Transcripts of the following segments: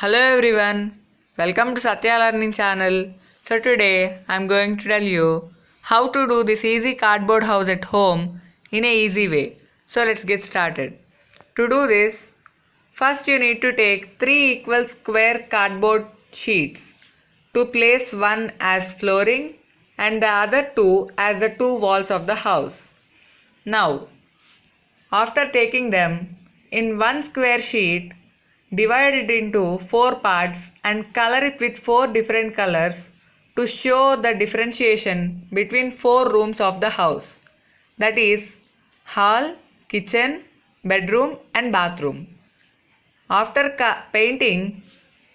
Hello everyone, welcome to Satya Learning channel. So today I am going to tell you how to do this easy cardboard house at home in a easy way. So let's get started. To do this, first you need to take 3 equal square cardboard sheets to place one as flooring and the other two as the two walls of the house. Now, after taking them in one square sheet, divide it into 4 parts and color it with 4 different colors to show the differentiation between 4 rooms of the house, that is hall, kitchen, bedroom and bathroom. After painting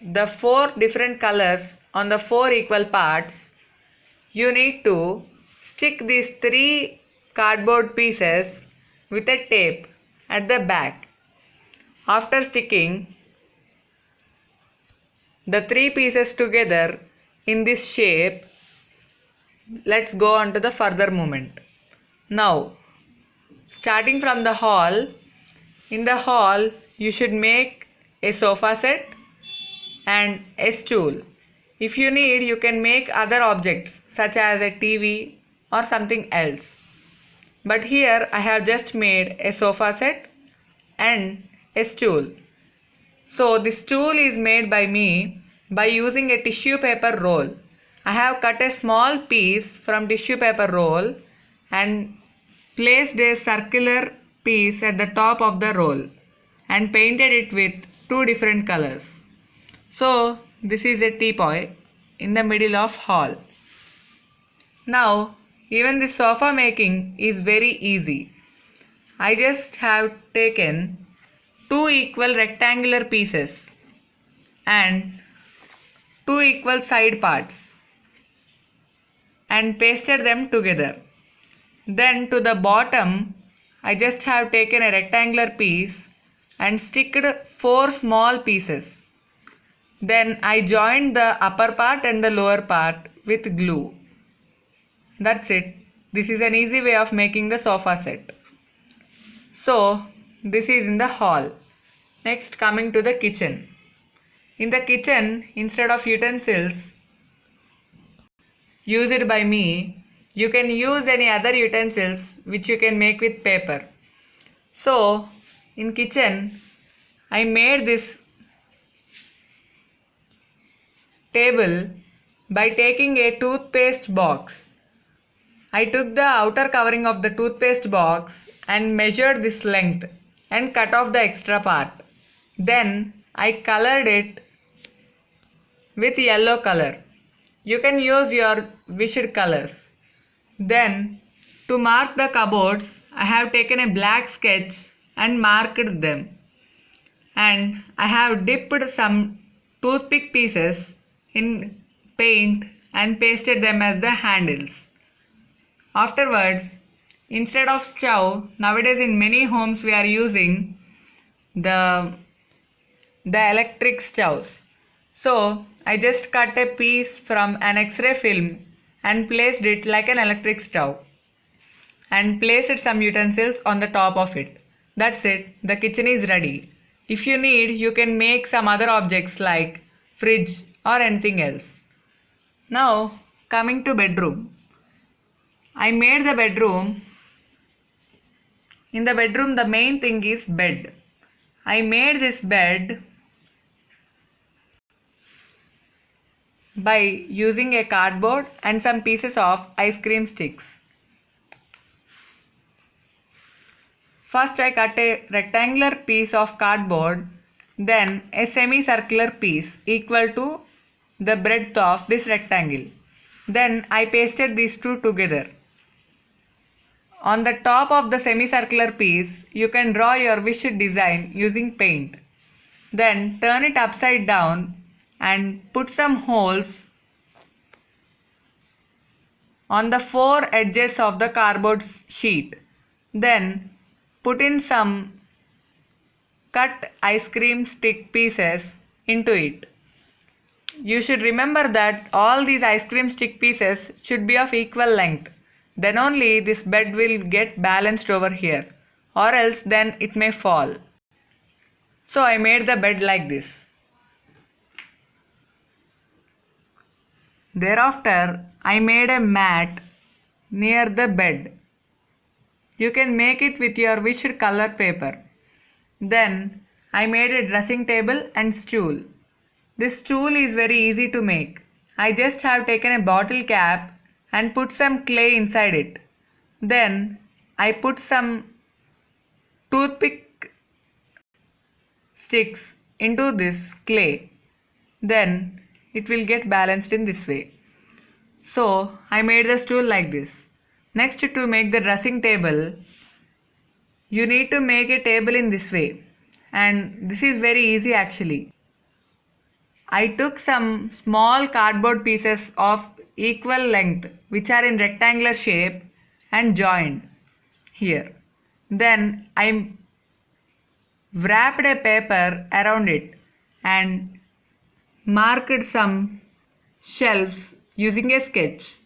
the 4 different colors on the 4 equal parts, you need to stick these 3 cardboard pieces with a tape at the back. After sticking the 3 pieces together in this shape, let's go on to the further movement. Now, starting from the hall, in the hall you should make a sofa set and a stool. If you need, you can make other objects such as a TV or something else. But here I have just made a sofa set and a stool. So this stool is made by me by using a tissue paper roll. I have cut a small piece from tissue paper roll and placed a circular piece at the top of the roll and painted it with 2 different colors. So this is a teapot in the middle of hall. Now even this sofa making is very easy. I just have taken 2 equal rectangular pieces and 2 equal side parts and pasted them together. Then to the bottom I just have taken a rectangular piece and sticked 4 small pieces. Then I joined the upper part and the lower part with glue. That's it. This is an easy way of making the sofa set. So this is in the hall. Next, coming to the kitchen. In the kitchen, instead of utensils used by me, you can use any other utensils which you can make with paper. So in kitchen, I made this table by taking a toothpaste box. I took the outer covering of the toothpaste box and measured this length and cut off the extra part. Then I colored it with yellow color. You can use your wished colors. Then to mark the cupboards, I have taken a black sketch and marked them. And I have dipped some toothpick pieces in paint and pasted them as the handles. Afterwards, instead of stove, nowadays in many homes we are using the electric stoves. So I just cut a piece from an X-ray film and placed it like an electric stove and placed some utensils on the top of it. That's it. The kitchen is ready. If you need, you can make some other objects like fridge or anything else. Now coming to bedroom. I made the bedroom. In the bedroom, the main thing is bed. I made this bed by using a cardboard and some pieces of ice cream sticks. First I cut a rectangular piece of cardboard, then a semicircular piece equal to the breadth of this rectangle. Then I pasted these two together. On the top of the semicircular piece, you can draw your wished design using paint. Then turn it upside down and put some holes on the 4 edges of the cardboard sheet. Then put in some cut ice cream stick pieces into it. You should remember that all these ice cream stick pieces should be of equal length. Then only this bed will get balanced over here, or else then it may fall. So I made the bed like this. Thereafter, I made a mat near the bed. You can make it with your wished color paper. Then, I made a dressing table and stool. This stool is very easy to make. I just have taken a bottle cap and put some clay inside it. Then, I put some toothpick sticks into this clay. Then, it will get balanced in this way. So, I made the stool like this. Next, to make the dressing table, you need to make a table in this way. And this is very easy actually. I took some small cardboard pieces of equal length which are in rectangular shape and joined here. Then I wrapped a paper around it and marked some shelves using a sketch.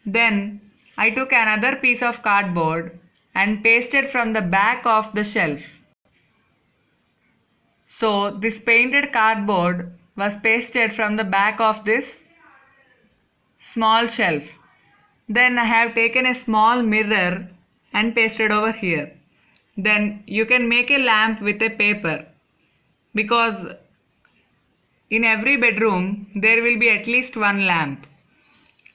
Then I took another piece of cardboard and pasted from the back of the shelf. So this painted cardboard was pasted from the back of this small shelf. Then I have taken a small mirror and pasted over here. Then you can make a lamp with a paper, because in every bedroom there will be at least one lamp,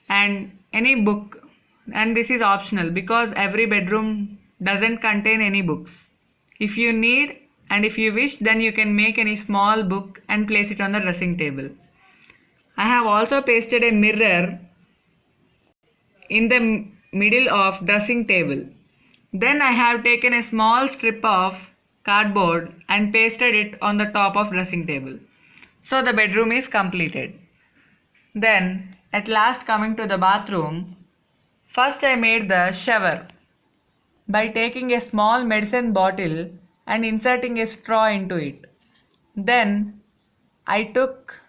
and any book, and this is optional because every bedroom doesn't contain any books. If you need and if you wish, then you can make any small book and place it on the dressing table. I have also pasted a mirror in the middle of dressing table. Then I have taken a small strip of cardboard and pasted it on the top of dressing table. So the bedroom is completed. Then at last, coming to the bathroom, first I made the shower by taking a small medicine bottle and inserting a straw into it. Then I took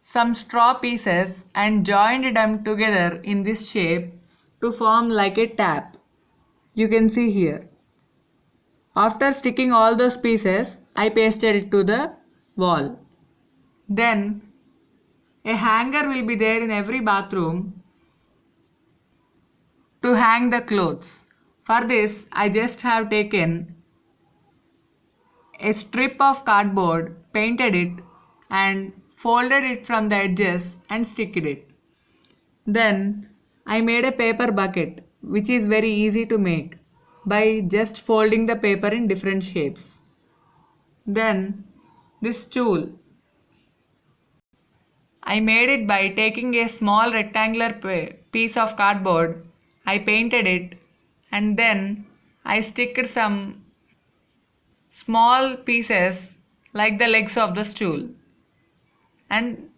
some straw pieces and joined them together in this shape to form like a tap. You can see here. After sticking all those pieces, I pasted it to the wall. Then a hanger will be there in every bathroom to hang the clothes. For this, I just have taken a strip of cardboard, painted it and folded it from the edges and sticked it. Then I made a paper bucket, which is very easy to make by just folding the paper in different shapes. Then this stool, I made it by taking a small rectangular piece of cardboard. I painted it and then I sticked some small pieces like the legs of the stool. And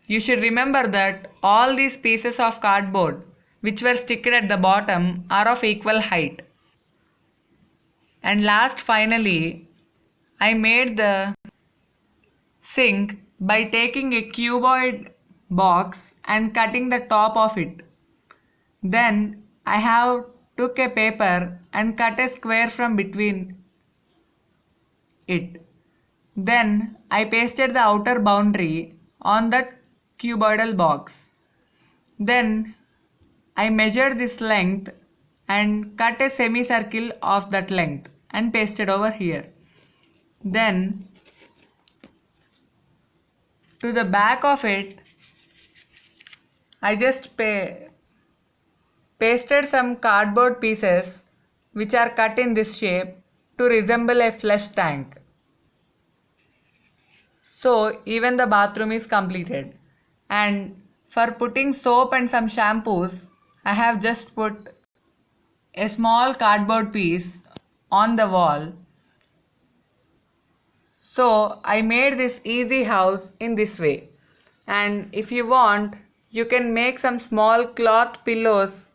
you should remember that all these pieces of cardboard which were sticked at the bottom are of equal height. And last, finally, I made the sink by taking a cuboid box and cutting the top of it. Then I have took a paper and cut a square from between it. Then I pasted the outer boundary on the cuboidal box. Then I measured this length and cut a semicircle of that length and pasted over here. Then to the back of it, I just pasted some cardboard pieces which are cut in this shape to resemble a flush tank. So even the bathroom is completed. And for putting soap and some shampoos, I have just put a small cardboard piece on the wall. So I made this easy house in this way. And if you want, you can make some small cloth pillows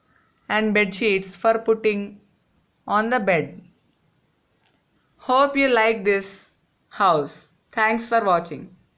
and bed sheets for putting on the bed. Hope you like this house. Thanks for watching.